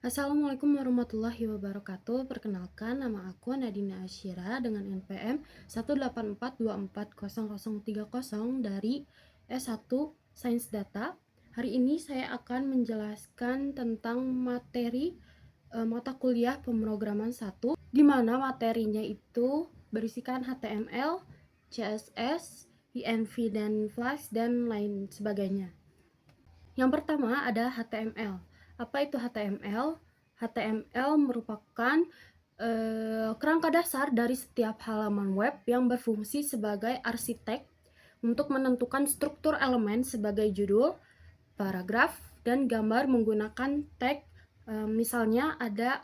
Assalamualaikum warahmatullahi wabarakatuh. Perkenalkan, nama aku Nadina Asyira dengan NPM 184240030 dari S1 Sains Data. Hari ini saya akan menjelaskan tentang materi mata kuliah pemrograman 1, di mana materinya itu berisikan HTML, CSS, INV dan Flash, dan lain sebagainya. Yang pertama ada HTML. Apa itu HTML? HTML merupakan kerangka dasar dari setiap halaman web yang berfungsi sebagai arsitek untuk menentukan struktur elemen sebagai judul, paragraf, dan gambar menggunakan tag. Misalnya ada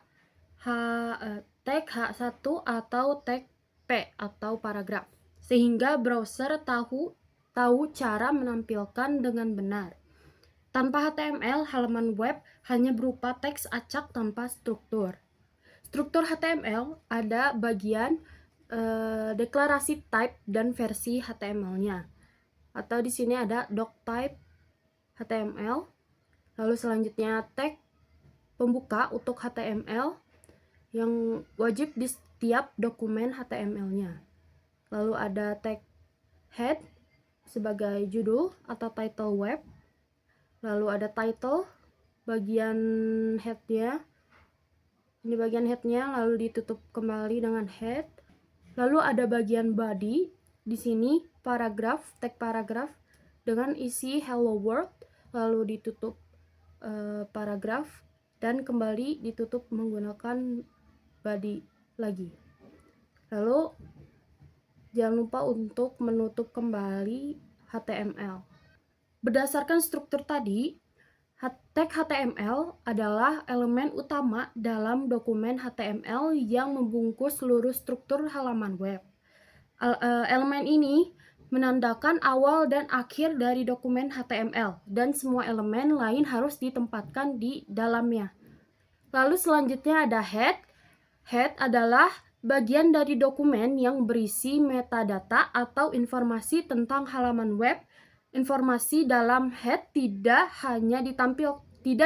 tag H1 atau tag P atau paragraf, sehingga browser tahu cara menampilkan dengan benar. Tanpa HTML, halaman web hanya berupa teks acak tanpa struktur. Struktur HTML ada bagian deklarasi type dan versi HTML-nya. Atau di sini ada doctype HTML. Lalu selanjutnya tag pembuka untuk HTML yang wajib di setiap dokumen HTML-nya. Lalu ada tag head sebagai judul atau title web. Lalu ada title, bagian headnya. Ini bagian headnya, lalu ditutup kembali dengan head. Lalu ada bagian body. Di sini paragraf, tag paragraf dengan isi hello world, lalu ditutup paragraf dan kembali ditutup menggunakan body lagi. Lalu jangan lupa untuk menutup kembali HTML. Berdasarkan struktur tadi, tag HTML adalah elemen utama dalam dokumen HTML yang membungkus seluruh struktur halaman web. Elemen ini menandakan awal dan akhir dari dokumen HTML, dan semua elemen lain harus ditempatkan di dalamnya. Lalu selanjutnya ada head. Head adalah bagian dari dokumen yang berisi metadata atau informasi tentang halaman web. Informasi dalam head tidak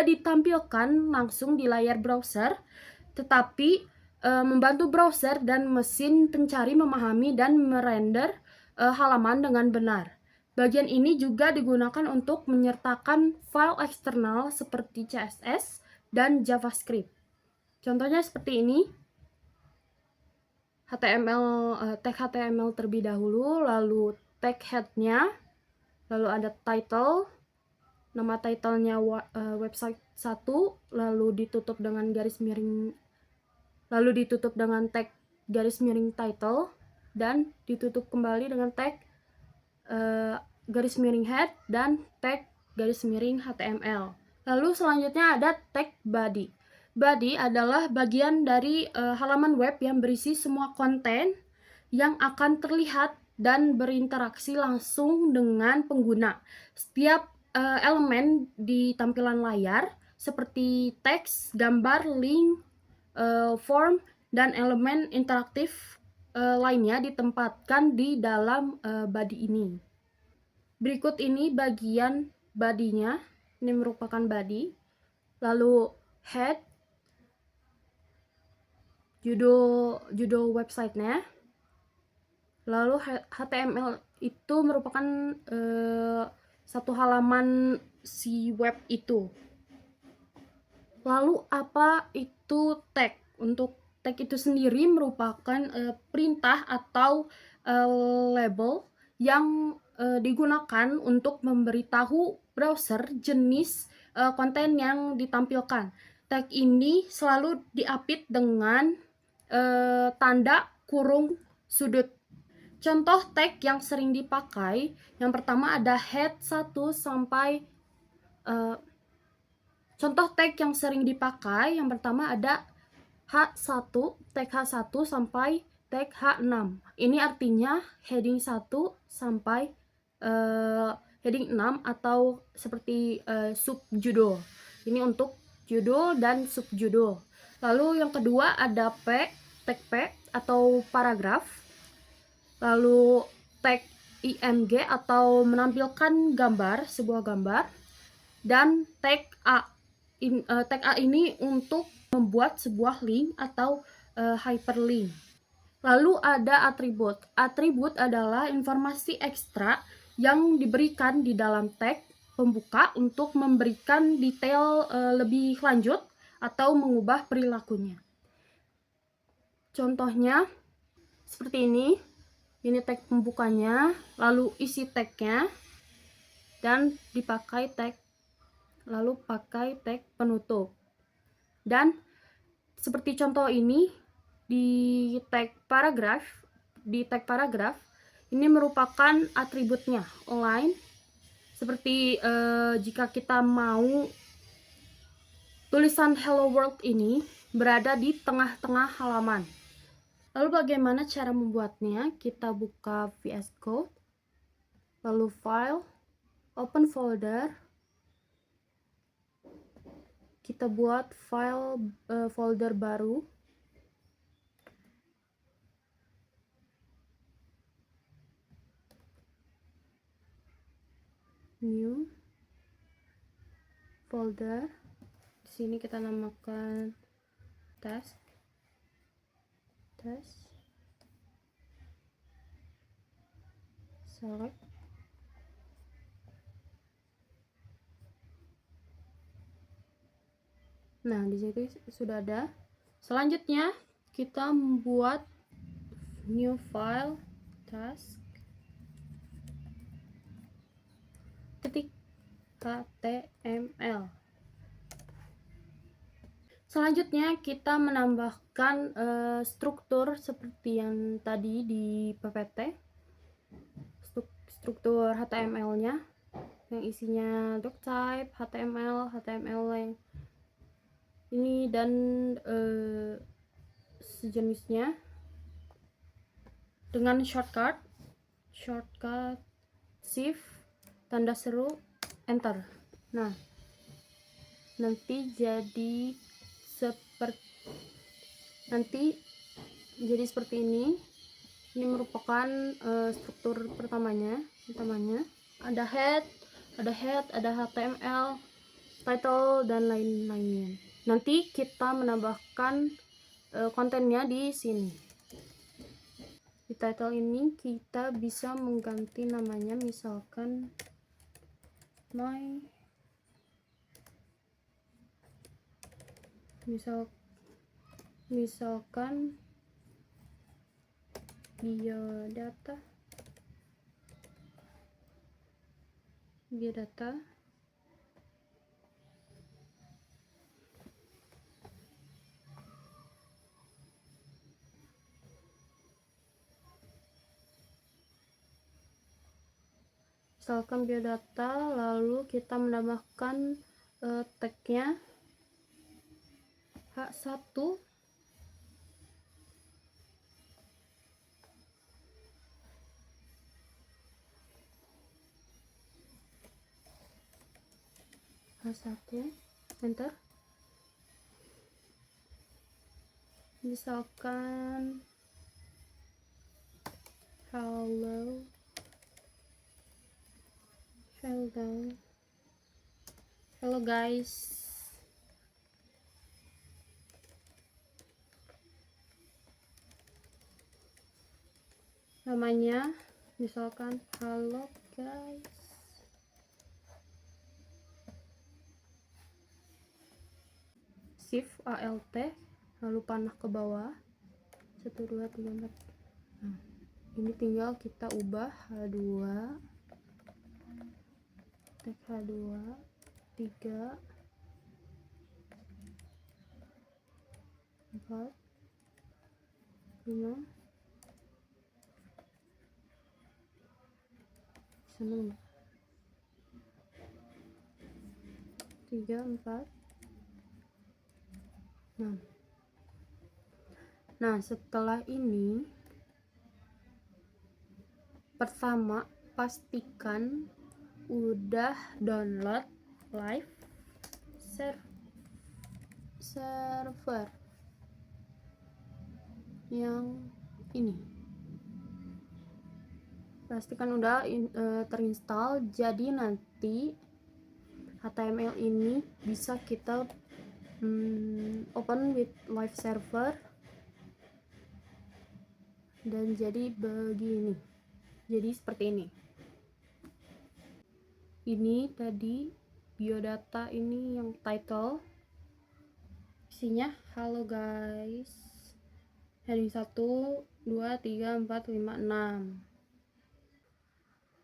ditampilkan langsung di layar browser, tetapi membantu browser dan mesin pencari memahami dan merender halaman dengan benar. Bagian ini juga digunakan untuk menyertakan file eksternal seperti CSS dan JavaScript. Contohnya seperti ini. Tag HTML terlebih dahulu, lalu tag headnya, lalu ada title, nama titlenya website 1, lalu ditutup dengan garis miring, lalu ditutup dengan tag garis miring title, dan ditutup kembali dengan tag garis miring head dan tag garis miring HTML. Lalu selanjutnya ada tag body. Body adalah bagian dari halaman web yang berisi semua konten yang akan terlihat dan berinteraksi langsung dengan pengguna. Setiap elemen di tampilan layar seperti teks, gambar, link, form, dan elemen interaktif lainnya ditempatkan di dalam body ini. Berikut ini bagian body-nya. Ini merupakan body. Lalu head, judul websitenya. Lalu HTML itu merupakan satu halaman si web itu. Lalu apa itu tag? Untuk tag itu sendiri merupakan perintah atau label yang digunakan untuk memberitahu browser jenis konten yang ditampilkan. Tag ini selalu diapit dengan tanda kurung sudut. Contoh tag yang sering dipakai, yang pertama ada head 1 sampai contoh tag yang sering dipakai, yang pertama ada H1, tag H1 sampai tag H6. Ini artinya heading 1 sampai heading 6 atau seperti subjudul. Ini untuk judul dan subjudul. Lalu yang kedua ada tag P atau paragraf. Lalu tag IMG atau menampilkan gambar, sebuah gambar. Dan tag A. tag A ini untuk membuat sebuah link atau hyperlink. Lalu ada atribut. Atribut adalah informasi ekstra yang diberikan di dalam tag pembuka untuk memberikan detail lebih lanjut atau mengubah perilakunya. Contohnya seperti ini tag pembukanya, lalu isi tagnya, dan dipakai tag, lalu pakai tag penutup. Dan seperti contoh ini di tag paragraf ini merupakan atributnya align. Seperti jika kita mau tulisan hello world ini berada di tengah-tengah halaman. Lalu bagaimana cara membuatnya? Kita buka VS Code, lalu file, open folder, kita buat folder baru, new folder. Di sini kita namakan test. Select. Nah, di situ sudah ada. Selanjutnya kita membuat new file task .html. Selanjutnya kita menambahkan struktur seperti yang tadi di PPT, struktur HTML-nya yang isinya doctype, HTML yang ini dan sejenisnya dengan shortcut shift tanda seru enter. Nah, nanti jadi seperti ini. Ini merupakan struktur pertamanya. Ada head, ada HTML, title, dan lain-lainnya. Nanti kita menambahkan kontennya di sini. Di title ini kita bisa mengganti namanya, misalkan misalkan biodata. Misalkan biodata, lalu kita menambahkan tagnya H1 enter. Misalkan hello guys. Namanya misalkan halo guys. Shift Alt lalu panah ke bawah 1 2 3 4. Nah, ini tinggal kita ubah H2 tag H2 3 4 5 3 4. Nah, setelah ini pertama pastikan udah download live server yang ini. Pastikan udah terinstall, jadi nanti HTML ini bisa kita open with live server, dan jadi begini, jadi seperti ini. Ini tadi biodata, ini yang title, isinya halo guys, heading 1, 2, 3, 4, 5, 6.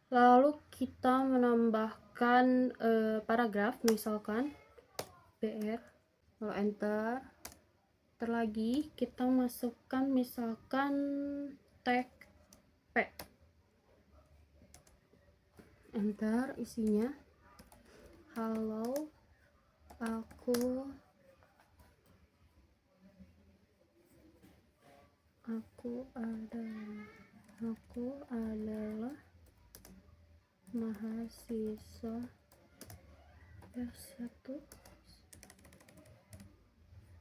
Lalu kita menambahkan paragraf, misalkan BR, lalu enter. Terlagi kita masukkan misalkan tag P, enter. Isinya halo, aku adalah mahasiswa S1.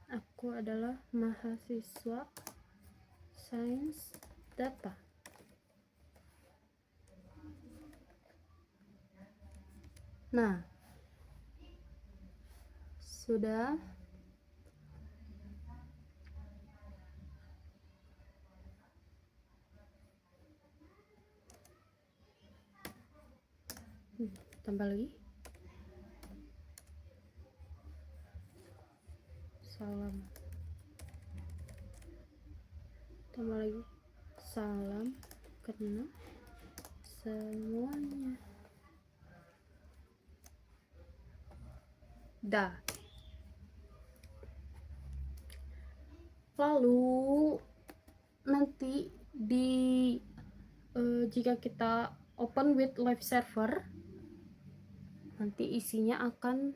Aku adalah mahasiswa sains data. Nah, sudah. Tambah lagi. Salam. Tambah lagi. Salam kenal semuanya. Dah. Lalu nanti jika kita open with live server, nanti isinya akan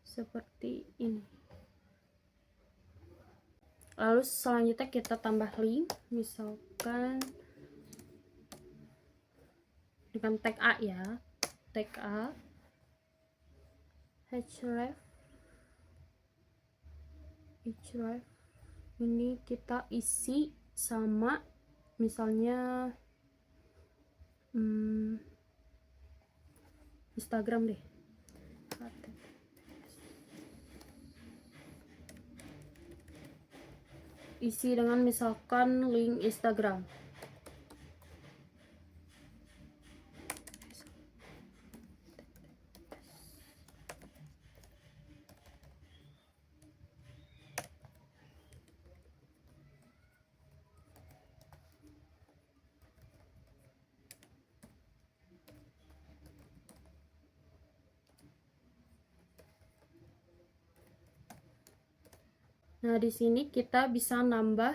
seperti ini. Lalu selanjutnya kita tambah link, misalkan dengan tag A ya, tag A, href ini kita isi sama misalnya Instagram deh, isi dengan misalkan link Instagram. Nah, di sini kita bisa nambah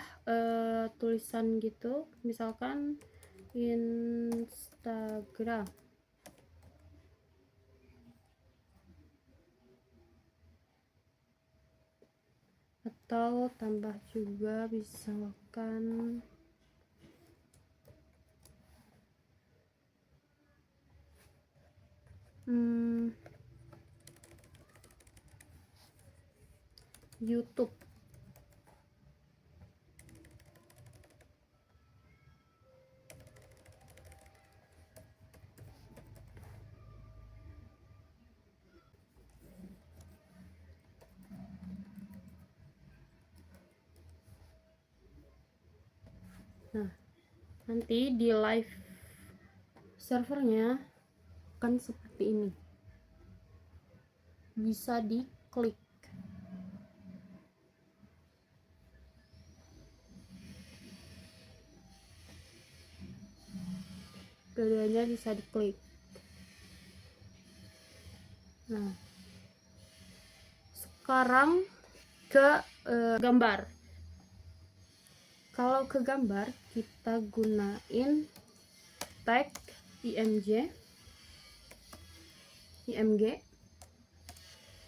tulisan gitu, misalkan Instagram. Atau tambah juga misalkan YouTube. Nah, nanti di live servernya akan seperti ini, bisa diklik. Keduanya bisa diklik. Nah, sekarang ke gambar. Kalau ke gambar, kita gunain tag img.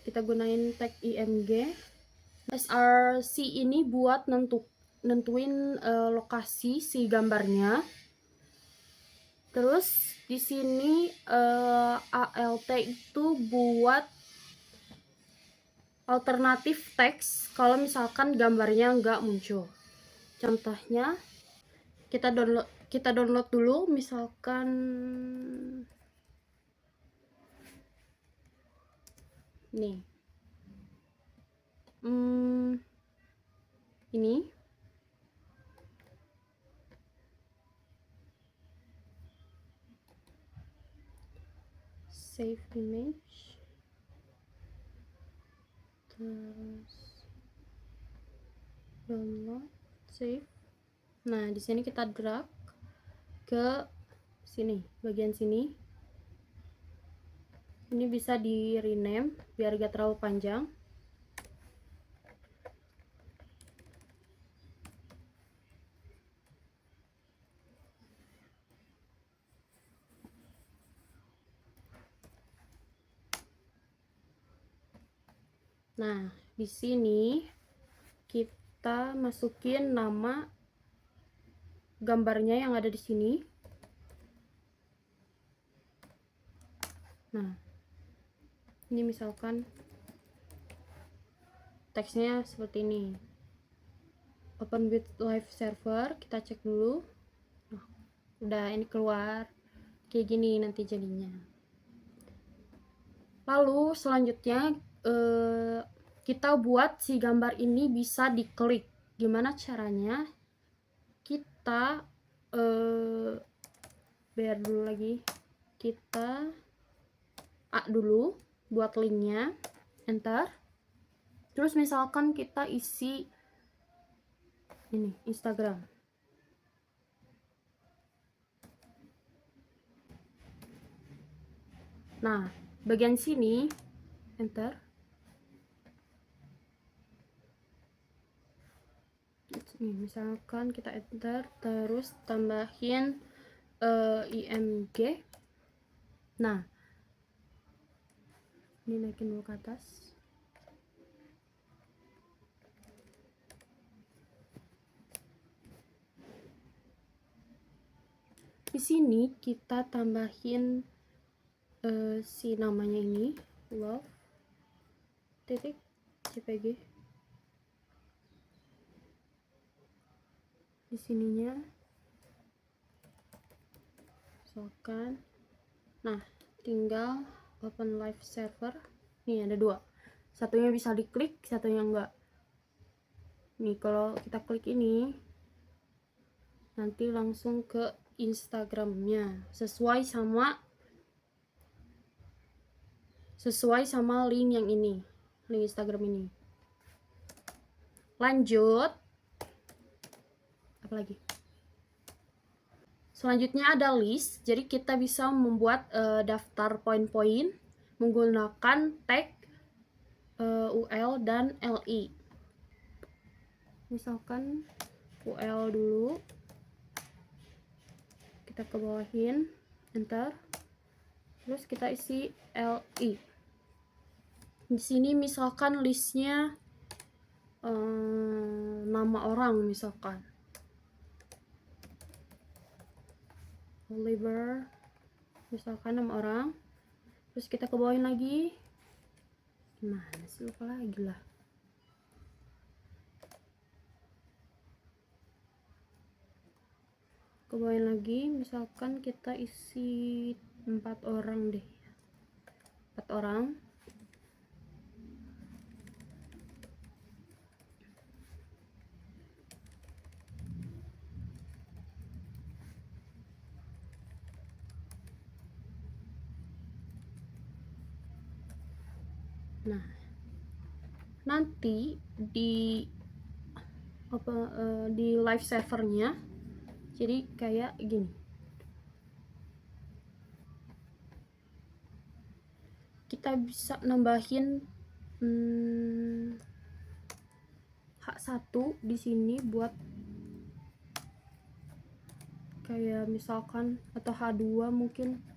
Kita gunain tag img. src ini buat nentuin lokasi si gambarnya. Terus di sini alt itu buat alternatif teks kalau misalkan gambarnya nggak muncul. Contohnya kita download dulu, misalkan nih. Ini save image, terus download, save. Nah, di sini kita drag ke sini, bagian sini. Ini bisa di rename biar gak terlalu panjang. Nah, di sini kita masukin nama gambarnya yang ada di sini. Nah, ini misalkan teksnya seperti ini. Open with live server, kita cek dulu. Nah, udah ini keluar kayak gini nanti jadinya. Lalu selanjutnya kita buat si gambar ini bisa diklik. Gimana caranya? Kita biar dulu lagi, kita dulu buat linknya, enter. Terus misalkan kita isi ini Instagram. Nah, bagian sini enter. Nih, misalkan kita enter, terus tambahin IMG. Nah, ini naikin dulu ke atas. Di sini kita tambahin si namanya ini, love titik jpg. Di sininya misalkan, nah tinggal open live server. Nih ada dua, satunya bisa diklik, satunya enggak. Nih kalau kita klik ini nanti langsung ke Instagramnya sesuai sama link yang ini, link Instagram ini. Lanjut, apalagi? Selanjutnya ada list. Jadi kita bisa membuat daftar poin-poin menggunakan tag UL dan LI. Misalkan UL dulu, kita ke bawahin, enter. Terus kita isi LI. Di sini misalkan listnya nama orang, misalkan Oliver, misalkan nama orang. Terus kita ke bawahin lagi, gimana sih, lupa lagi lah. Ke bawahin lagi, misalkan kita isi 4 orang deh, 4 orang. Nah, nanti di live servernya jadi kayak gini. Kita bisa nambahin H1 di sini buat kayak misalkan, atau H2 mungkin.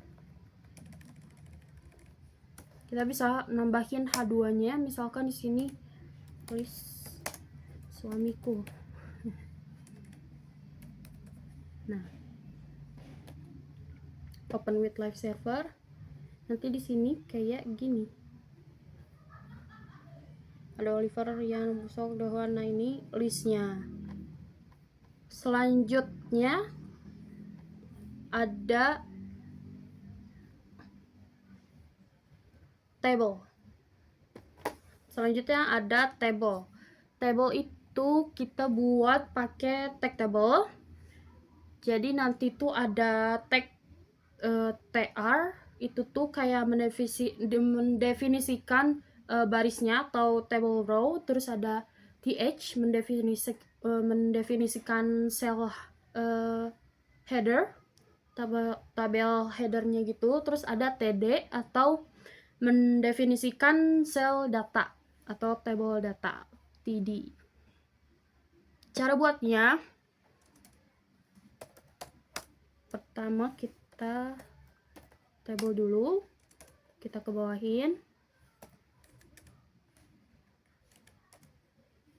Kita bisa nambahin H2-nya, misalkan di sini tulis suamiku. Nah, open with live server. Nanti di sini kayak gini. Ada Oliver yang busok doang. Nah, ini listnya. Selanjutnya ada table. Selanjutnya ada table. Table itu kita buat pakai tag table. Jadi nanti tuh ada tag tr, itu tuh kayak mendefinisikan barisnya atau table row. Terus ada th mendefinisikan cell header, tabel headernya gitu. Terus ada td atau mendefinisikan sel data atau table data, td. Cara buatnya, pertama kita table dulu, kita ke bawahin.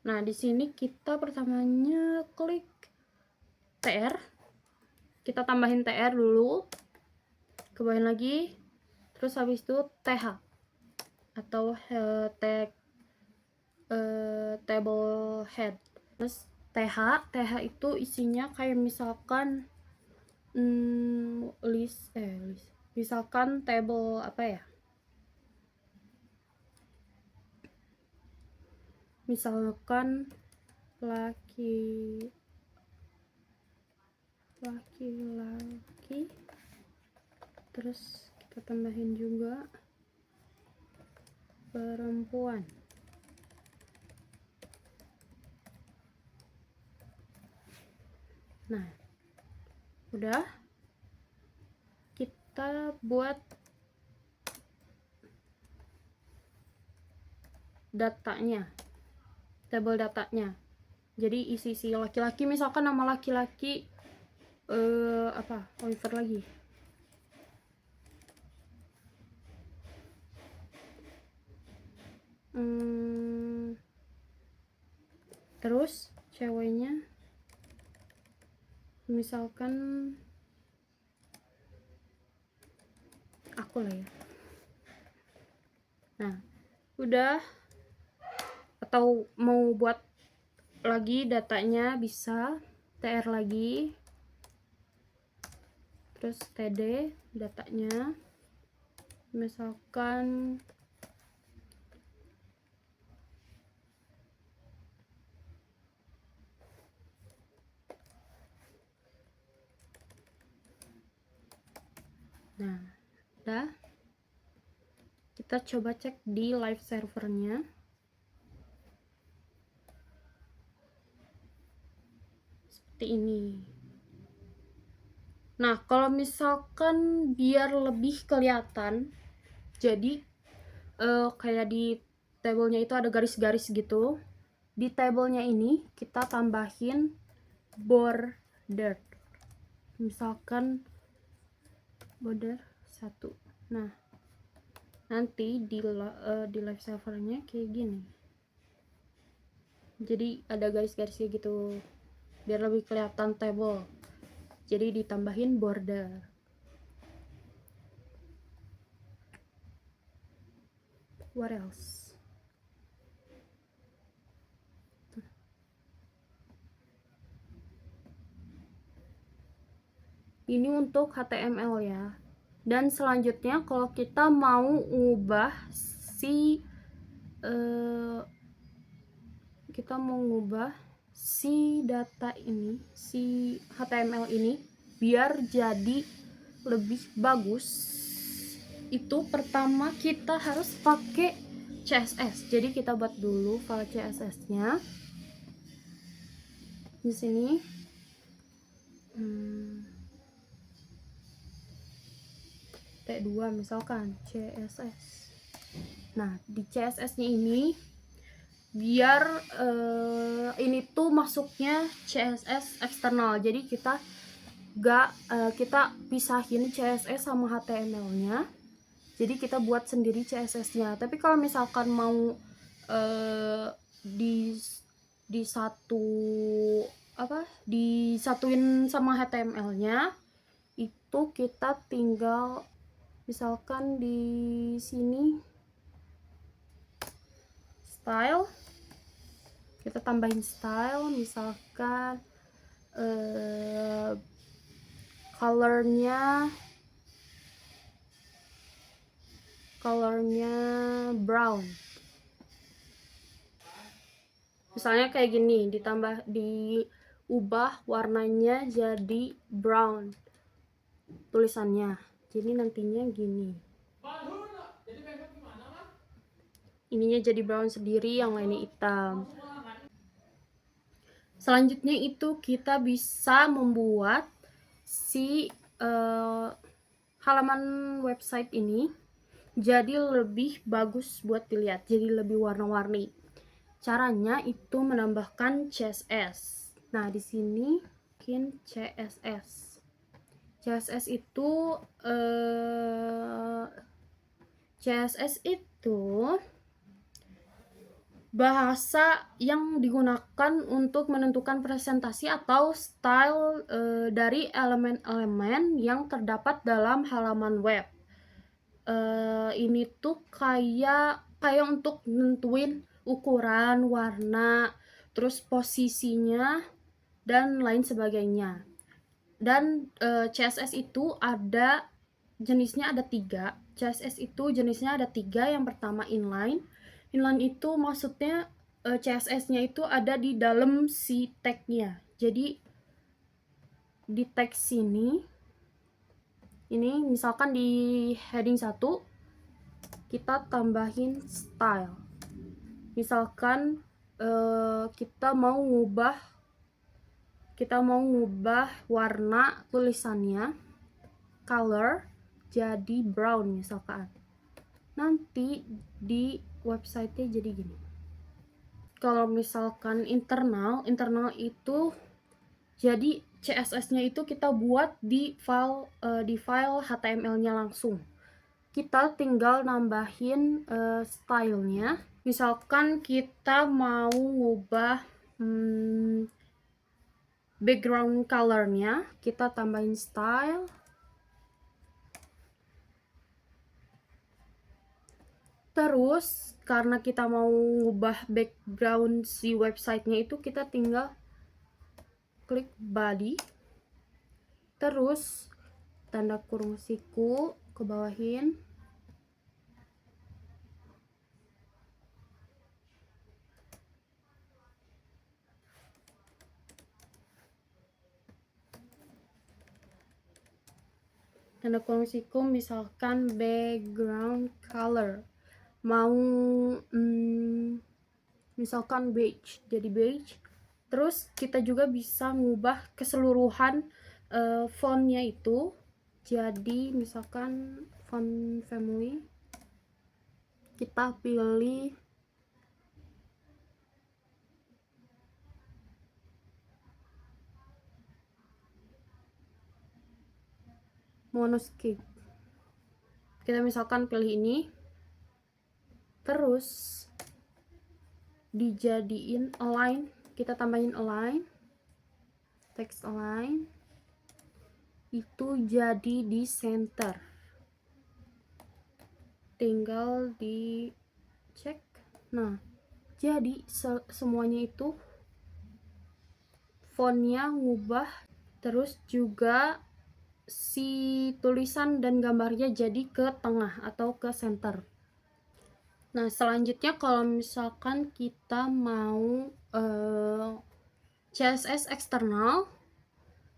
Nah, di sini kita pertamanya klik tr, kita tambahin tr dulu, ke bawahin lagi, terus habis itu th atau table head. Terus th itu isinya kayak misalkan list, misalkan table apa ya, misalkan laki-laki, terus kita tambahin juga perempuan. Nah, udah, kita buat datanya, tabel datanya. Jadi isi laki-laki, misalkan nama laki-laki apa, Oliver lagi. Terus ceweknya misalkan aku lah ya. Nah, udah. Atau mau buat lagi datanya bisa tr lagi, terus td datanya, misalkan nah, udah. Kita coba cek di live servernya. Seperti ini. Nah, kalau misalkan biar lebih kelihatan, jadi kayak di tabelnya itu ada garis-garis gitu. Di tabelnya ini kita tambahin border. Misalkan border 1. Nah, nanti di live servernya kayak gini. Jadi ada garis-garisnya gitu biar lebih kelihatan table. Jadi ditambahin border. What else? Ini untuk HTML ya. Dan selanjutnya kalau kita mau ngubah si data ini, si HTML ini biar jadi lebih bagus, itu pertama kita harus pakai CSS. Jadi kita buat dulu file CSS-nya di sini. T2 misalkan CSS. Nah, di CSS-nya ini biar ini tuh masuknya CSS eksternal. Jadi kita pisahin CSS sama HTML-nya. Jadi kita buat sendiri CSS-nya. Tapi kalau misalkan mau disatuin sama HTML-nya, itu kita tinggal misalkan di sini style, kita tambahin style, misalkan colornya brown. Misalnya kayak gini, diubah warnanya jadi brown tulisannya. Jadi nantinya gini. Ininya jadi brown sendiri, yang lainnya hitam. Selanjutnya itu kita bisa membuat si halaman website ini jadi lebih bagus buat dilihat, jadi lebih warna-warni. Caranya itu menambahkan CSS. Nah, di sini bikin CSS. CSS itu bahasa yang digunakan untuk menentukan presentasi atau style dari elemen-elemen yang terdapat dalam halaman web. Ini tuh kayak untuk nentuin ukuran, warna, terus posisinya dan lain sebagainya. Dan CSS itu ada jenisnya, ada 3. CSS itu jenisnya ada 3. Yang pertama inline. Inline itu maksudnya CSS-nya itu ada di dalam si tag-nya. Jadi di tag sini, ini misalkan di heading 1 kita tambahin style. Misalkan kita mau ngubah warna tulisannya, color, jadi brown misalkan. Nanti di website-nya jadi gini. Kalau misalkan internal itu jadi CSS-nya itu kita buat di file HTML-nya langsung. Kita tinggal nambahin stylenya. Misalkan kita mau ngubah background color-nya, kita tambahin style. Terus karena kita mau ngubah background si websitenya itu, kita tinggal klik body, terus tanda kurung siku ke bawahin, tanda kurung siku, misalkan background color mau misalkan beige, jadi beige. Terus kita juga bisa ngubah keseluruhan fontnya itu jadi misalkan font family, kita pilih monoscape. Kita misalkan pilih ini, terus dijadiin align, kita tambahin align, text align, itu jadi di center. Tinggal dicek. Nah, jadi semuanya itu fontnya ngubah, terus juga si tulisan dan gambarnya jadi ke tengah atau ke center. Nah, selanjutnya kalau misalkan kita mau CSS eksternal,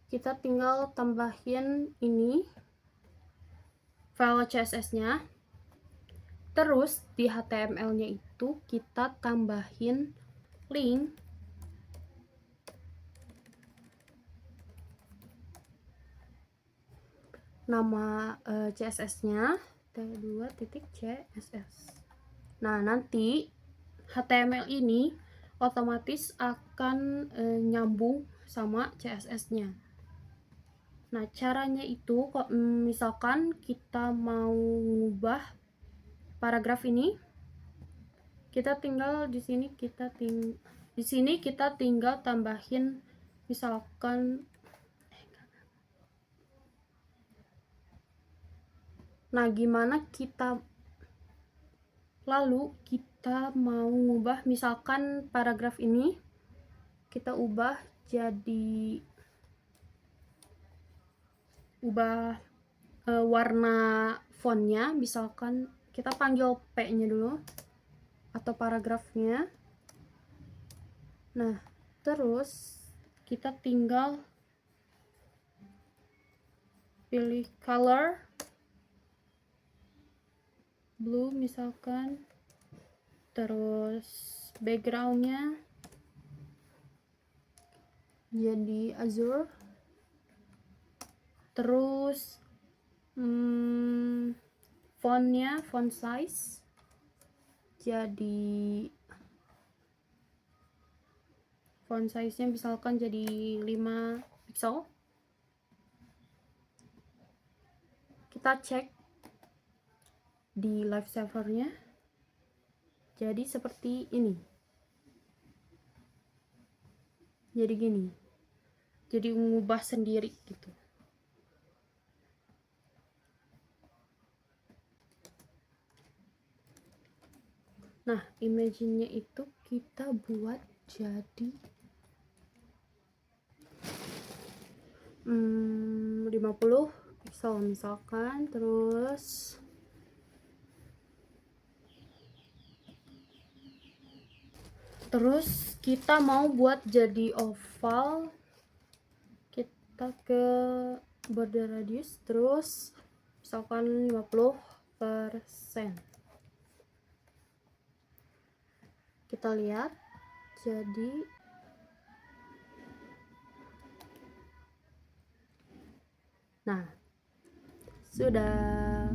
kita tinggal tambahin ini file CSS-nya. Terus di HTML-nya itu kita tambahin link nama CSS-nya t2.css. Nah, nanti HTML ini otomatis akan nyambung sama CSS-nya. Nah, caranya itu misalkan kita mau ngubah paragraf ini, kita tinggal di sini kita tinggal tambahin misalkan gimana kita mau ngubah misalkan paragraf ini, kita ubah warna fontnya, misalkan kita panggil P-nya dulu atau paragrafnya. Nah, terus kita tinggal pilih color blue misalkan, terus backgroundnya jadi azure, terus fontnya, font size jadi font size-nya misalkan jadi 5 pixel. Kita cek di live servernya, jadi seperti ini, jadi gini, jadi mengubah sendiri gitu. Nah, image-nya itu kita buat jadi 50 pixel misalkan, terus kita mau buat jadi oval, kita ke border radius, terus misalkan 50%. Kita lihat, jadi nah, sudah.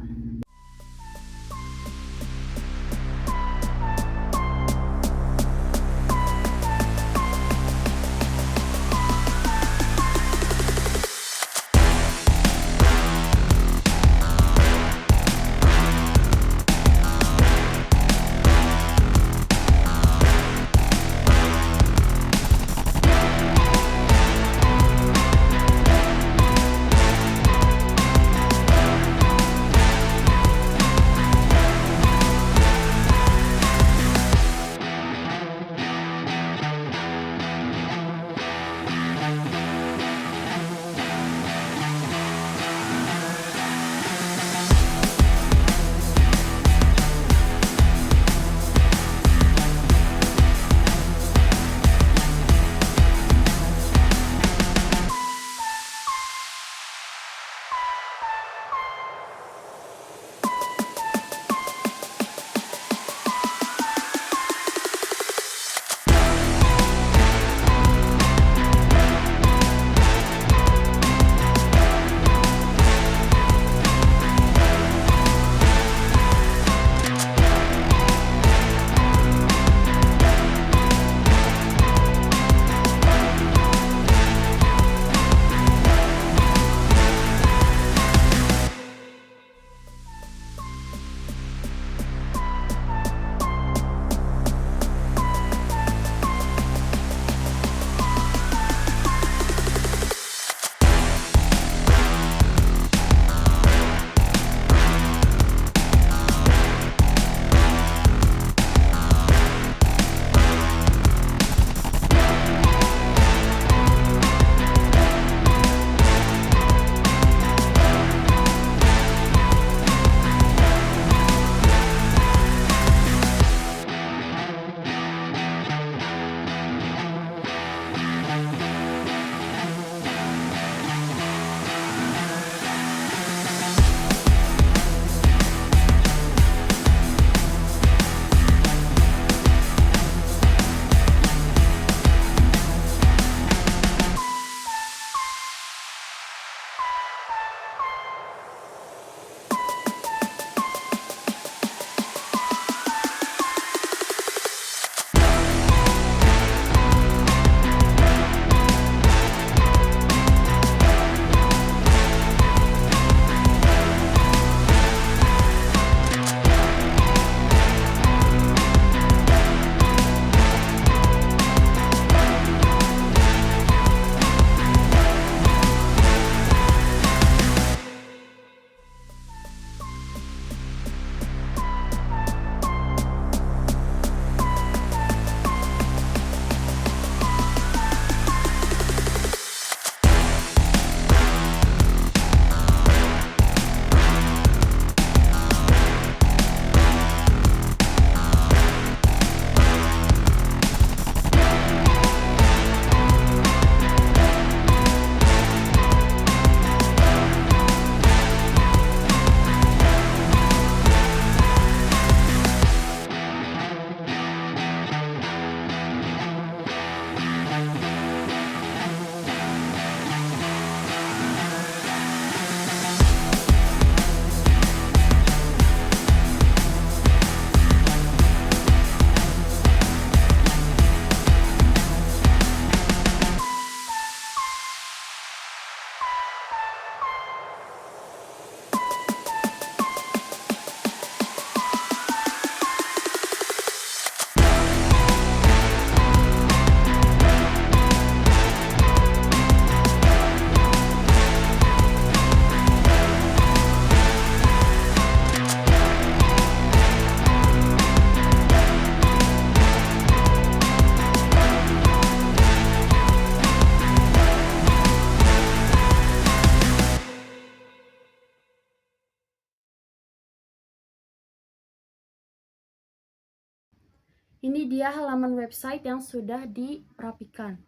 Ini dia halaman website yang sudah dirapikan.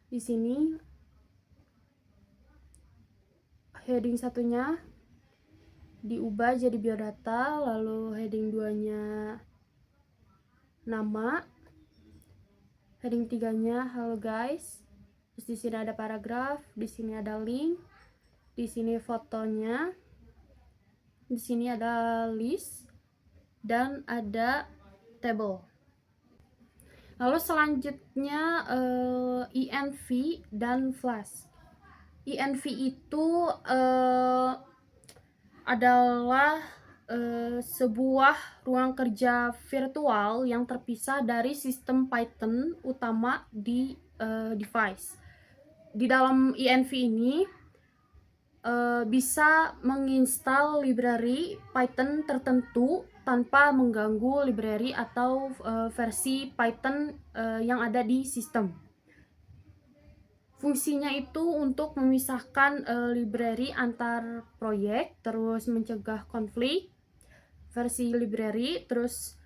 Di sini heading satunya diubah jadi biodata, lalu heading 2-nya nama, heading 3-nya halo guys. Terus di sini ada paragraf, di sini ada link, di sini fotonya, di sini ada list, dan ada table. Lalu selanjutnya env dan flask. env itu adalah sebuah ruang kerja virtual yang terpisah dari sistem Python utama di device. Di dalam env ini bisa menginstal library Python tertentu tanpa mengganggu library atau versi Python yang ada di sistem. Fungsinya itu untuk memisahkan library antar proyek, terus mencegah konflik versi library, terus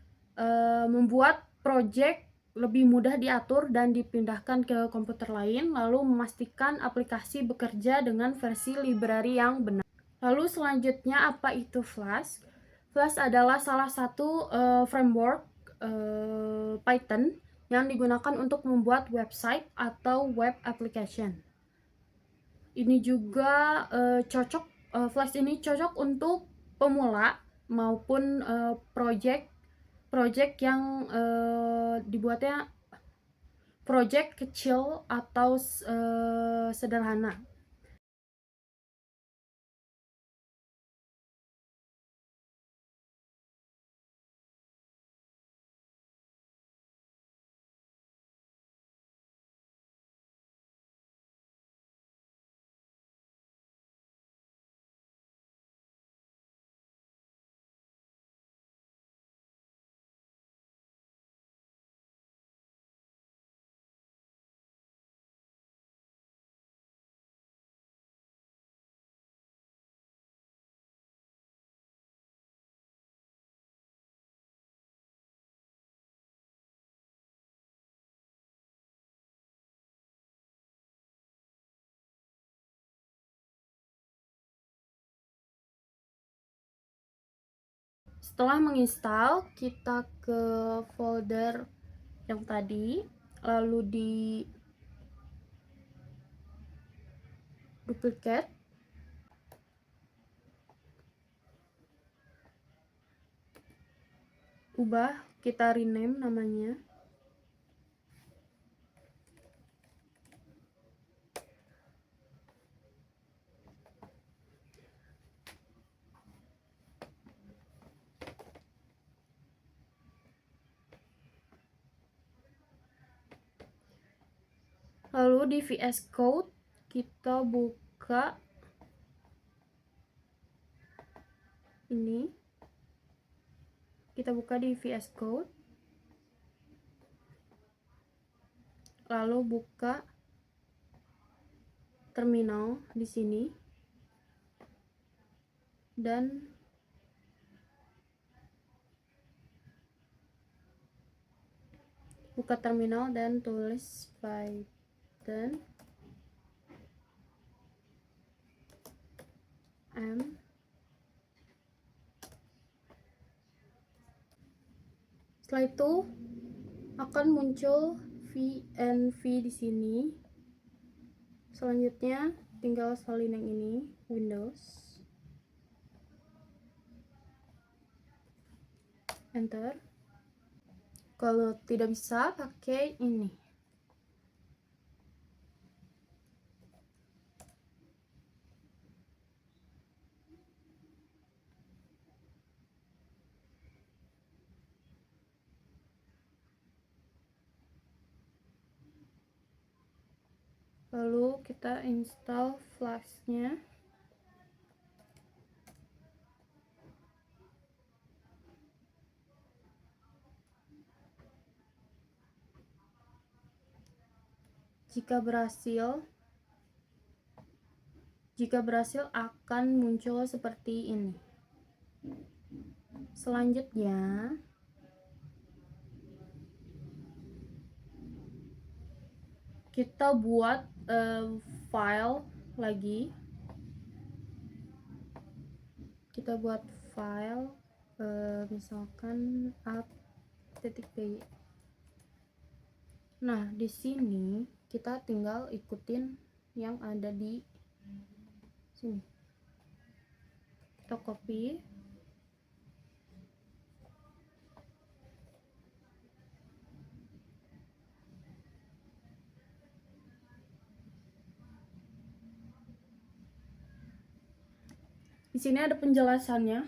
membuat project lebih mudah diatur dan dipindahkan ke komputer lain, lalu memastikan aplikasi bekerja dengan versi library yang benar. Lalu selanjutnya apa itu Flask? Flask adalah salah satu framework Python yang digunakan untuk membuat website atau web application. Ini juga Flask ini cocok untuk pemula maupun project yang dibuatnya project kecil atau sederhana. Setelah menginstal, kita ke folder yang tadi, lalu di duplicate, ubah, kita rename namanya. Lalu di VS Code kita buka ini, kita buka di VS Code, lalu buka terminal di sini, dan buka terminal dan tulis Python m. Setelah itu akan muncul VNV di sini. Selanjutnya tinggal salin yang ini, Windows, enter. Kalau tidak bisa, pakai ini. Lalu kita install Flask-nya. Jika berhasil akan muncul seperti ini. Selanjutnya kita buat file lagi. Kita buat file misalkan app.py. Nah, di sini kita tinggal ikutin yang ada di sini. Kita copy. Di sini ada penjelasannya.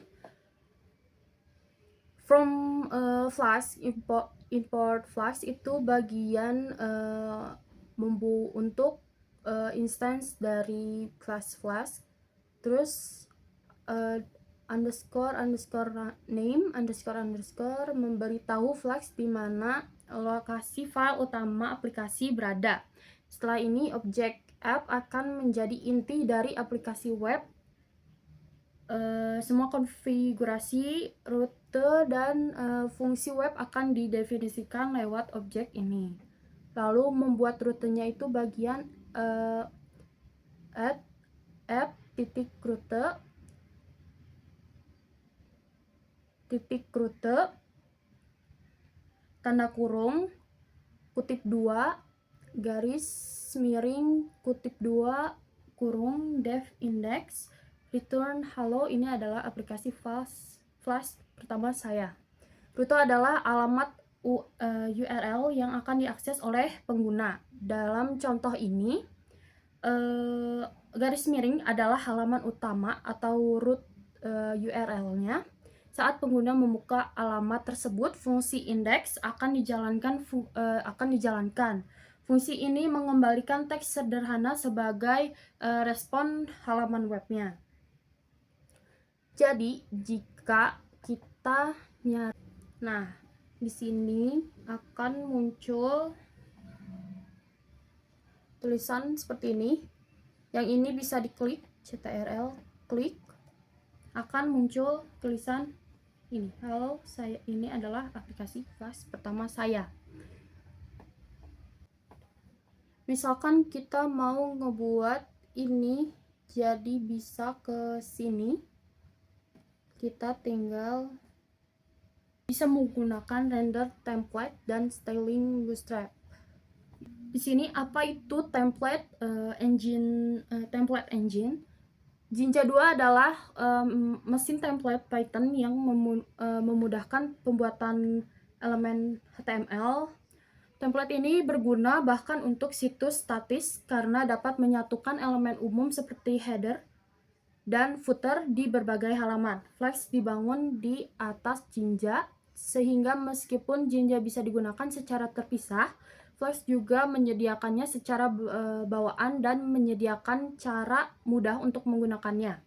From Flask, import Flask itu bagian untuk instance dari class Flask. Terus underscore name underscore memberitahu Flask di mana lokasi file utama aplikasi berada. Setelah ini objek app akan menjadi inti dari aplikasi web. Semua konfigurasi, rute, dan fungsi web akan didefinisikan lewat objek ini. Lalu membuat rutenya itu bagian add app.rute tanda kurung kutip 2 garis miring kutip 2 kurung dev index return hello. Ini adalah aplikasi Flask pertama saya. Rute adalah alamat URL yang akan diakses oleh pengguna. Dalam contoh ini, garis miring adalah halaman utama atau root URL-nya. Saat pengguna membuka alamat tersebut, fungsi index akan dijalankan. Fungsi ini mengembalikan teks sederhana sebagai respon halaman webnya. Jadi, jika kita nyari, nah, di sini akan muncul tulisan seperti ini. Yang ini bisa diklik, CTRL, klik, akan muncul tulisan ini. Halo, ini adalah aplikasi Flask pertama saya. Misalkan kita mau ngebuat ini jadi bisa ke sini, kita tinggal bisa menggunakan render template dan styling bootstrap. Di sini apa itu template engine? Jinja 2 adalah mesin template Python yang memudahkan pembuatan elemen HTML. Template ini berguna bahkan untuk situs statis karena dapat menyatukan elemen umum seperti header dan footer di berbagai halaman. Flask dibangun di atas Jinja, sehingga meskipun Jinja bisa digunakan secara terpisah, Flask juga menyediakannya secara bawaan dan menyediakan cara mudah untuk menggunakannya.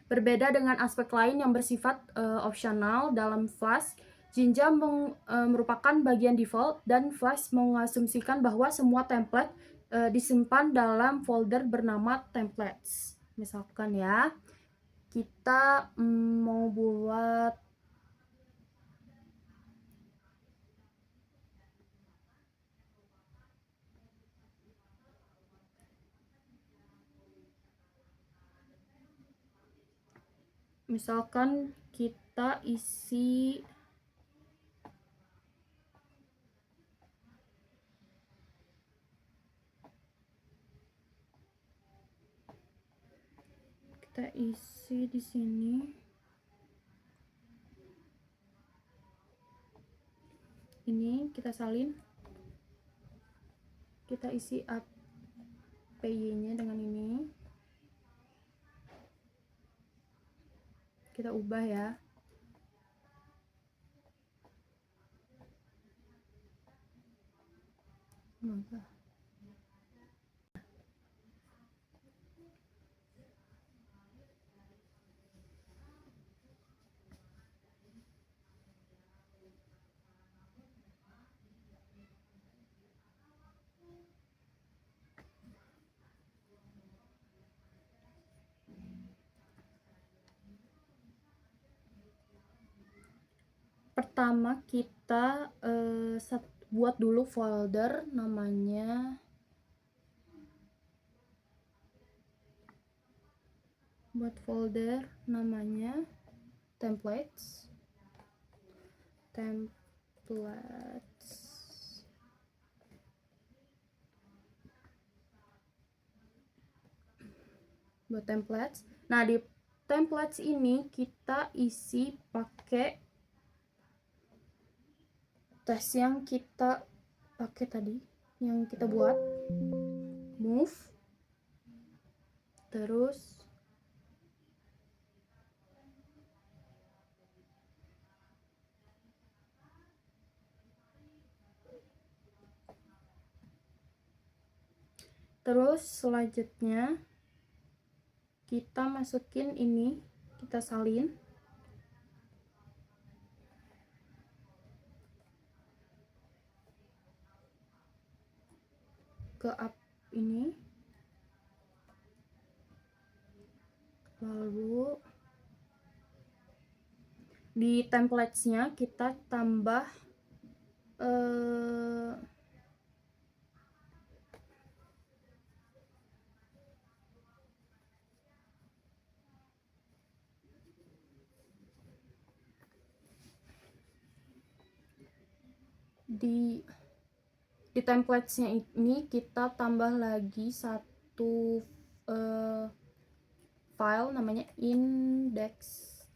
Berbeda dengan aspek lain yang bersifat opsional dalam Flask, Jinja merupakan bagian default dan Flask mengasumsikan bahwa semua template disimpan dalam folder bernama templates. Misalkan ya, kita mau buat misalkan kita isi di sini. Ini kita salin. Kita isi APY-nya dengan ini. Kita ubah ya. Pertama kita buat dulu folder namanya buat folder namanya templates. Buat templates. Nah, di templates ini kita isi pakai tes yang kita pakai tadi, yang kita buat. Move, terus selanjutnya kita masukin ini, kita salin ke app ini, lalu di templatesnya kita tambah di templatesnya ini kita tambah lagi satu file namanya index.html.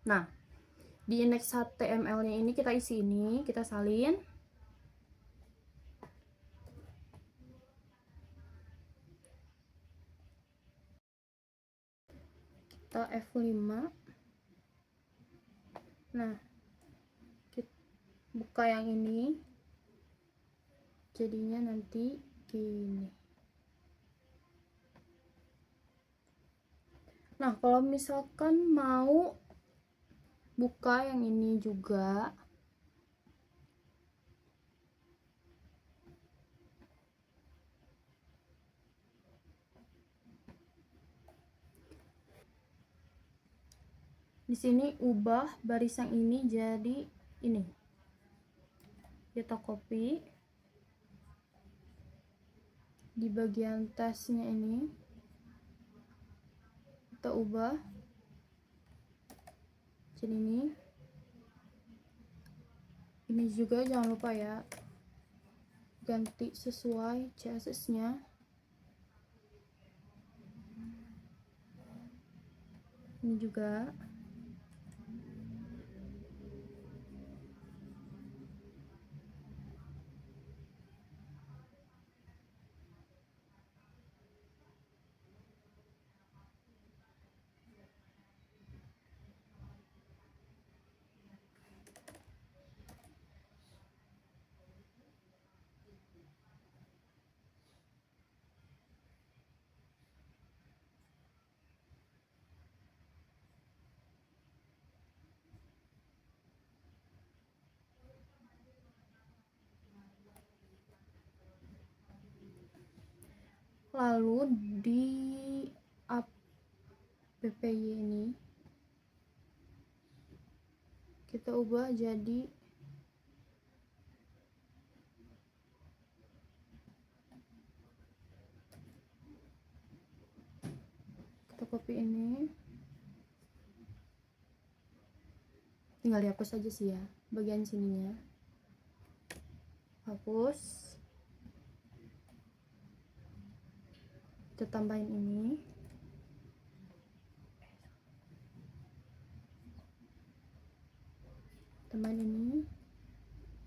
Nah, di index.html-nya ini kita isi ini, kita salin. Kita F5. Nah, kita buka yang ini. Jadinya nanti gini. Nah, kalau misalkan mau buka yang ini juga, di sini ubah barisan ini jadi ini. Kita copy di bagian tesnya ini, kita ubah jadi ini juga jangan lupa ya, ganti sesuai CSS nya. Ini juga lalu di appy ini kita ubah jadi kita copy ini, tinggal dihapus aja sih ya bagian sininya, hapus. Kita tambahin ini,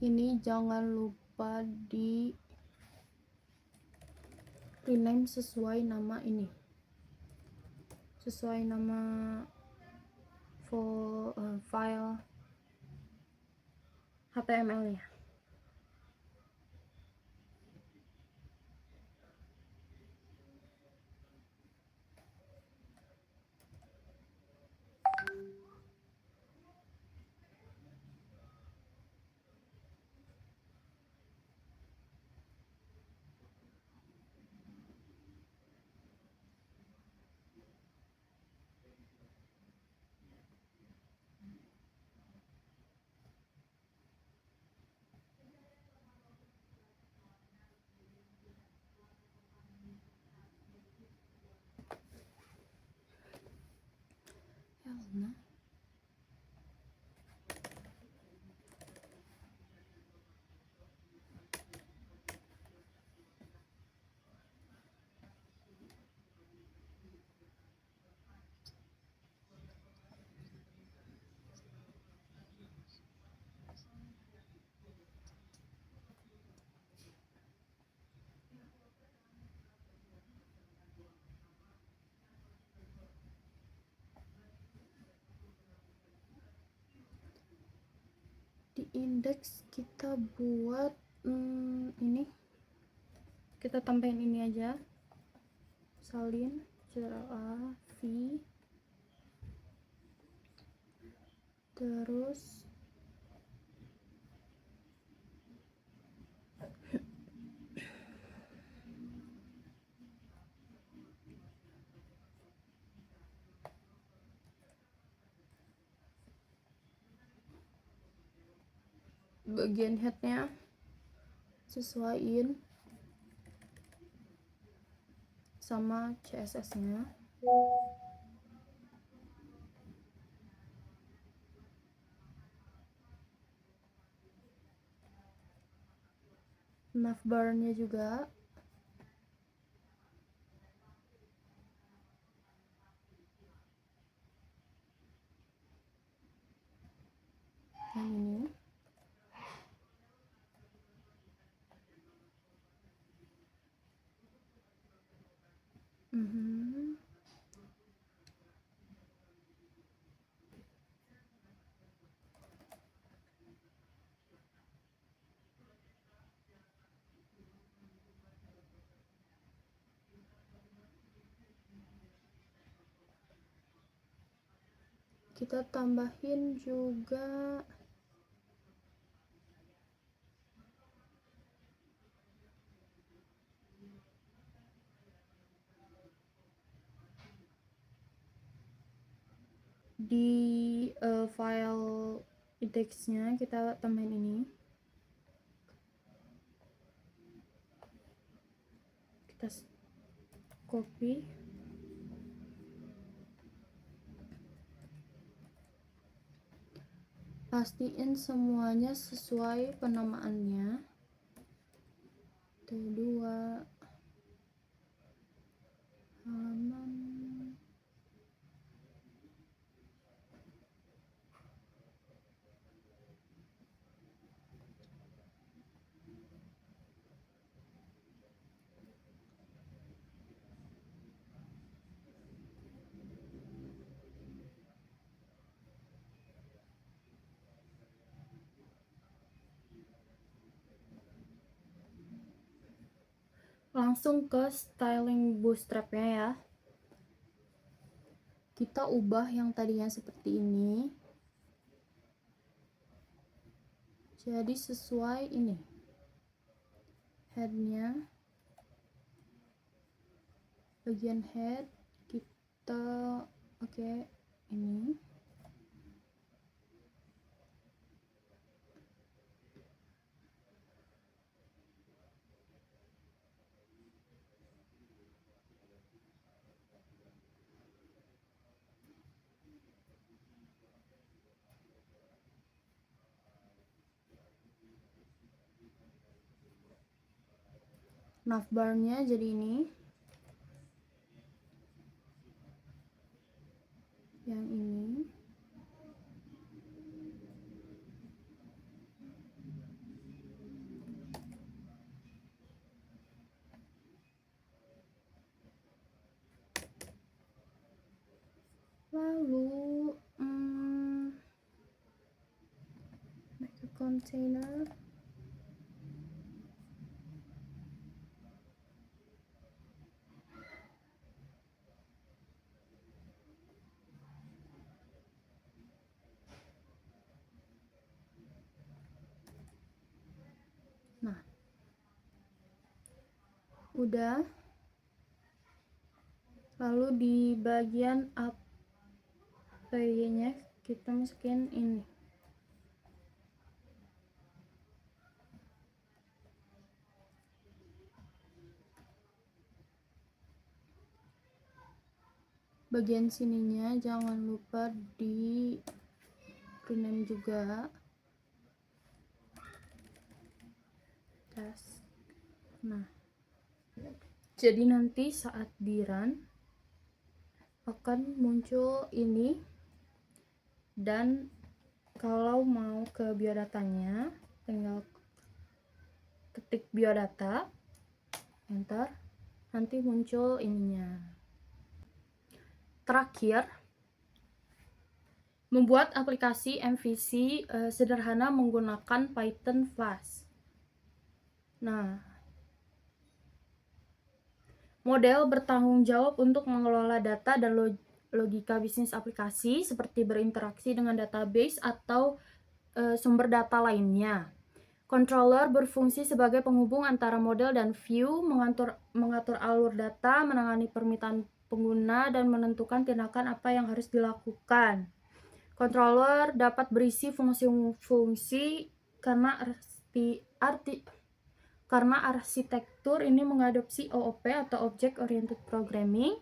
ini jangan lupa di rename sesuai nama ini, sesuai nama file HTML nya. Nah, di indeks kita buat ini, kita tambahin ini aja, salin Ctrl A, V, terus bagian headnya sesuaiin sama CSS nya. Navbar nya juga yang ini. Kita tambahin juga di file indeksnya, kita tambahin ini, kita copy, pastiin semuanya sesuai penamaannya. T2 halaman, langsung ke styling bootstrapnya ya. Kita ubah yang tadinya seperti ini jadi sesuai ini, headnya, bagian head kita pakai ini. Navbarnya jadi ini, yang ini. Lalu make a container. Nah, udah. Lalu di bagian APY-nya kita masukin ini. bagian sininya jangan lupa di rename juga. Nah, jadi nanti saat di run akan muncul ini, dan kalau mau ke biodatanya tinggal ketik biodata, enter, nanti muncul ininya. Terakhir, membuat aplikasi MVC sederhana menggunakan Python Flask. Nah, model bertanggung jawab untuk mengelola data dan logika bisnis aplikasi seperti berinteraksi dengan database atau sumber data lainnya. Controller berfungsi sebagai penghubung antara model dan view, mengatur alur data, menangani permintaan pengguna, dan menentukan tindakan apa yang harus dilakukan. Controller dapat berisi fungsi-fungsi karena arsitektur ini mengadopsi OOP atau Object Oriented Programming.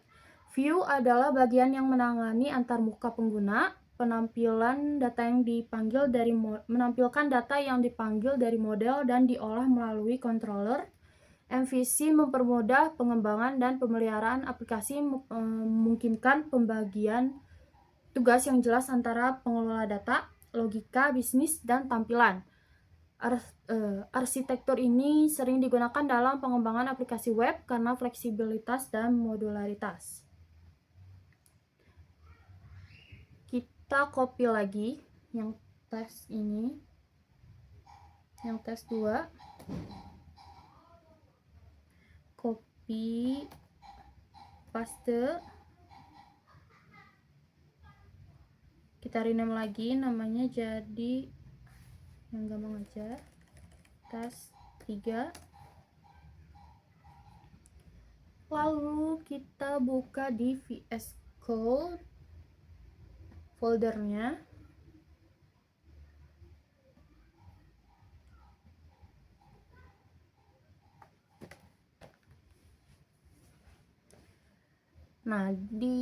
View adalah bagian yang menangani antarmuka pengguna, menampilkan data yang dipanggil dari model dan diolah melalui controller. MVC mempermudah pengembangan dan pemeliharaan aplikasi, memungkinkan pembagian tugas yang jelas antara pengelola data, logika, bisnis, dan tampilan. Arsitektur ini sering digunakan dalam pengembangan aplikasi web karena fleksibilitas dan modularitas. Kita copy lagi yang tes ini, yang tes 2, copy, paste, kita rename lagi namanya jadi yang gampang aja, tes 3. Lalu kita buka di VS Code foldernya. Nah, di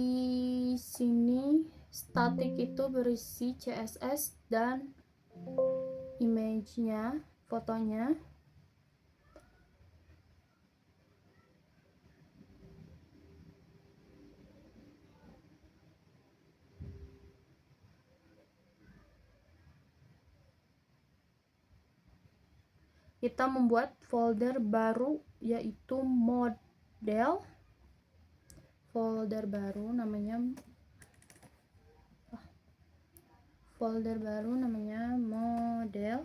sini static itu berisi CSS dan image-nya, fotonya. Kita membuat folder baru yaitu model. Folder baru namanya model.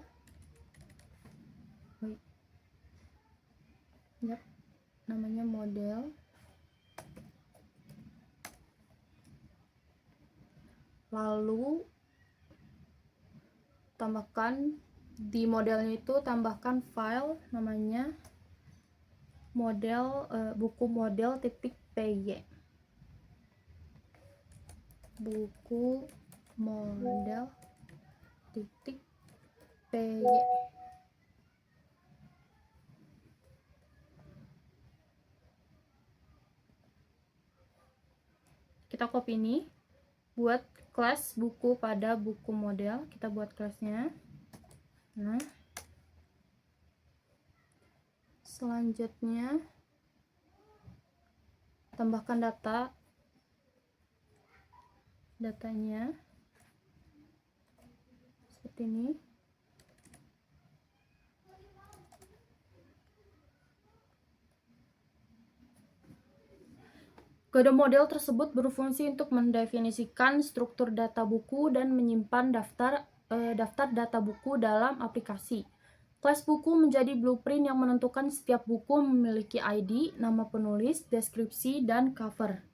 Namanya model. Lalu tambahkan di modelnya itu, tambahkan file namanya model buku model.py. Buku model.py. Kita copy ini, buat kelas buku pada buku model, kita buat kelasnya. Nah, selanjutnya tambahkan datanya seperti ini. Kode model tersebut berfungsi untuk mendefinisikan struktur data buku dan menyimpan daftar data buku dalam aplikasi. Kelas buku menjadi blueprint yang menentukan setiap buku memiliki ID, nama penulis, deskripsi, dan cover.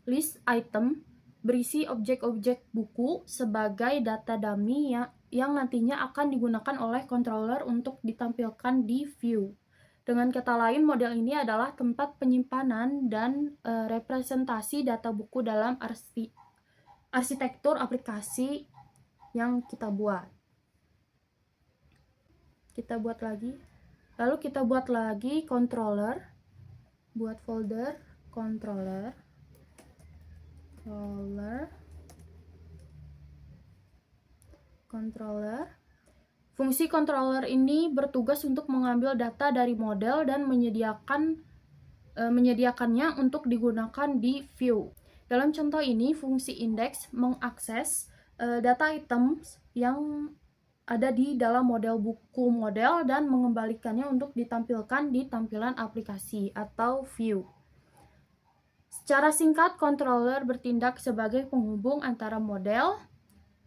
List item berisi objek-objek buku sebagai data dummy yang nantinya akan digunakan oleh controller untuk ditampilkan di view. Dengan kata lain, model ini adalah tempat penyimpanan dan representasi data buku dalam arsitektur aplikasi yang kita buat. Kita buat lagi. Lalu kita buat lagi controller. Buat folder controller. controller. Fungsi controller ini bertugas untuk mengambil data dari model dan menyediakannya untuk digunakan di view. Dalam contoh ini, fungsi index mengakses data items yang ada di dalam model buku model dan mengembalikannya untuk ditampilkan di tampilan aplikasi atau view. Secara singkat, controller bertindak sebagai penghubung antara model,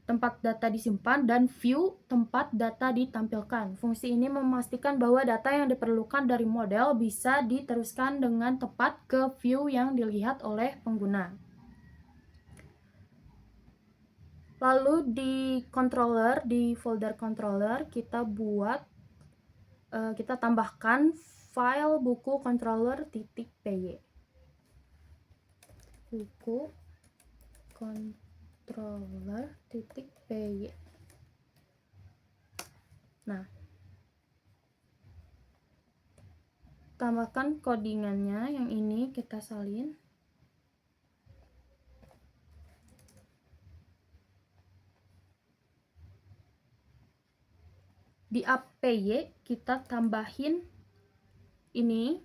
tempat data disimpan, dan view, tempat data ditampilkan. Fungsi ini memastikan bahwa data yang diperlukan dari model bisa diteruskan dengan tepat ke view yang dilihat oleh pengguna. Lalu di controller, di folder controller, kita tambahkan file buku controller.py. Buku controller.py. Nah, tambahkan codingannya, yang ini kita salin. Di APY kita tambahin ini,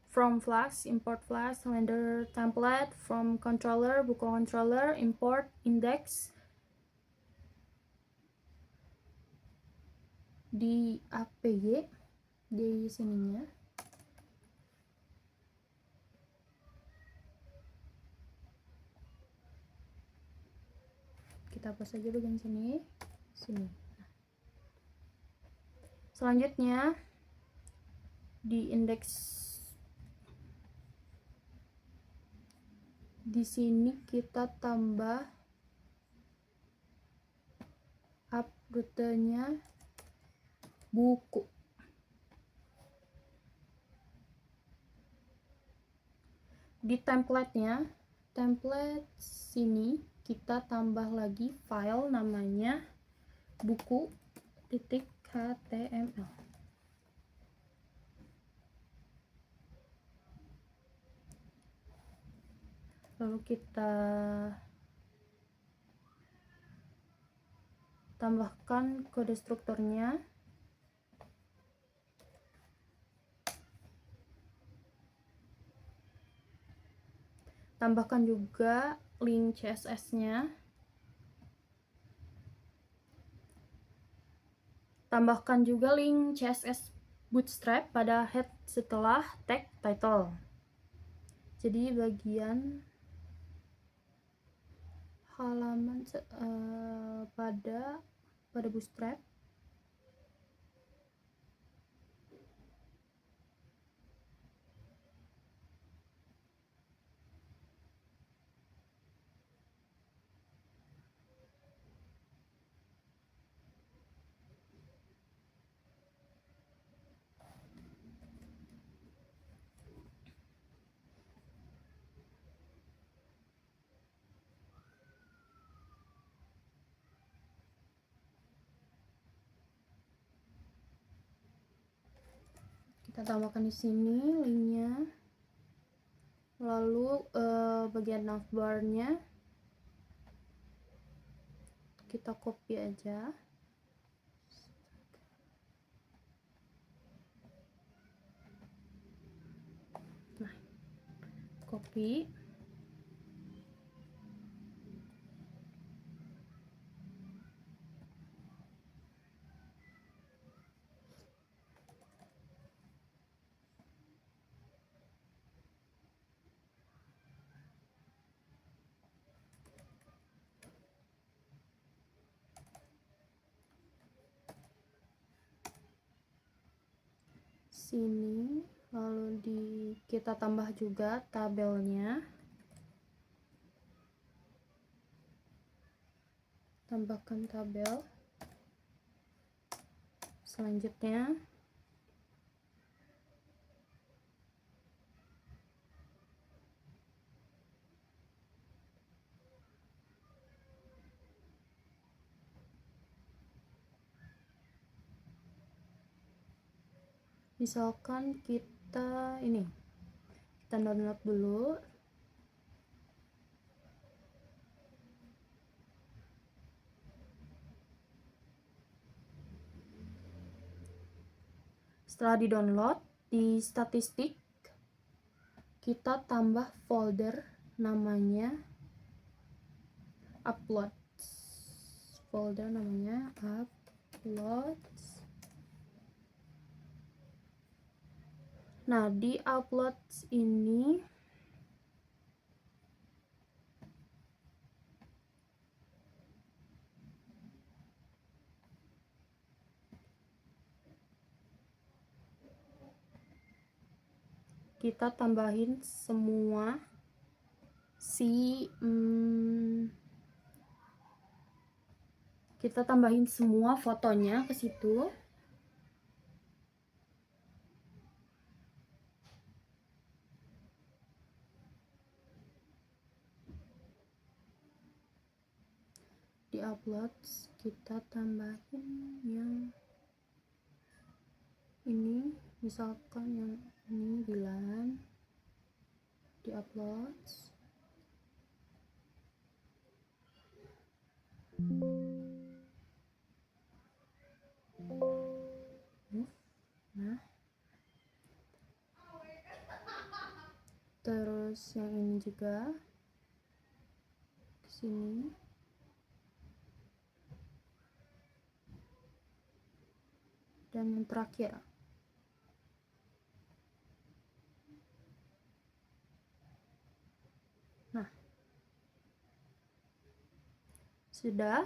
from flags, import flags, render template, from controller, buku controller, import index. Di APY, di sininya. Kita hapus saja bagian sini. Selanjutnya di indeks di sini kita tambah rutenya buku. Di template sini kita tambah lagi file namanya buku.html. Lalu kita tambahkan kode strukturnya. Tambahkan juga link CSS-nya. Tambahkan juga link CSS Bootstrap pada head setelah tag title. Jadi bagian halaman pada Bootstrap. Kita tambahkan di sini linknya. Lalu bagian navbarnya kita copy aja. Nah, copy. Sini, lalu kita tambah juga tabelnya. Tambahkan tabel. Selanjutnya misalkan kita download dulu Setelah di-download, di statistik kita tambah folder namanya uploads. Folder namanya uploads. Nah, di uploads ini kita tambahin semua fotonya ke situ. Di uploads kita tambahin yang ini, misalkan yang ini Dilan. Di uploads nah, terus yang ini juga ke sini. Dan yang terakhir, nah, sudah.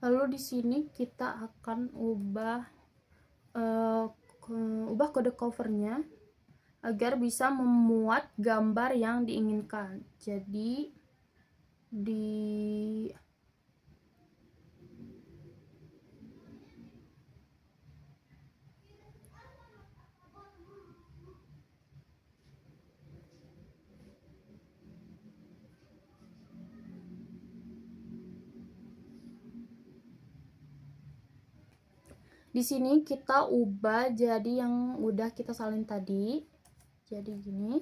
Lalu di sini kita akan ubah kode covernya agar bisa memuat gambar yang diinginkan. Jadi di sini kita ubah jadi yang udah kita salin tadi. Jadi gini.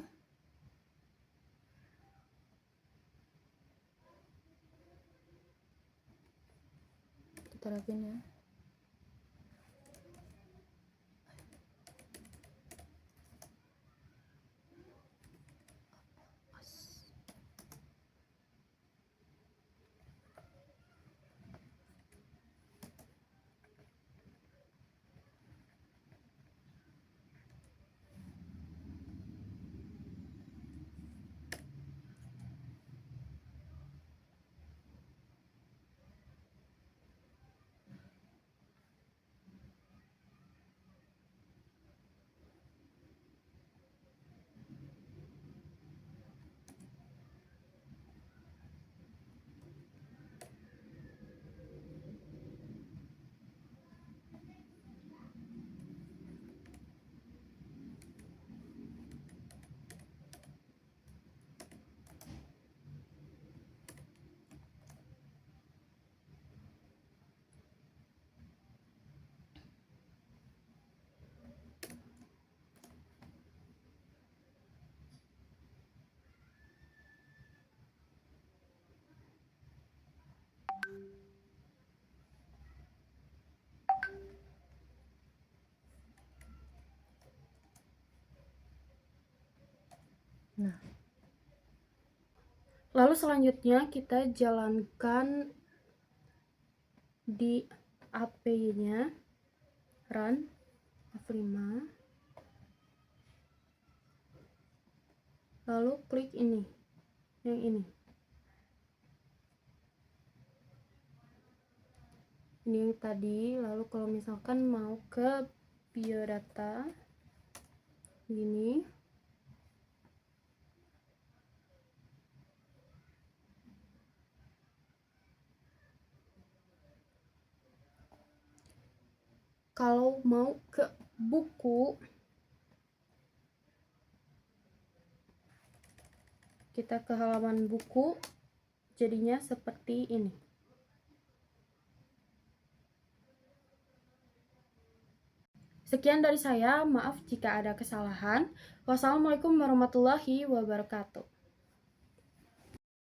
Kita rapin ya. Nah, lalu selanjutnya kita jalankan di AP-nya, run F5, lalu klik ini, yang ini yang tadi. Lalu kalau misalkan mau ke biodata gini, kalau mau ke buku, kita ke halaman buku, jadinya seperti ini. Sekian dari saya, maaf jika ada kesalahan. Wassalamualaikum warahmatullahi wabarakatuh.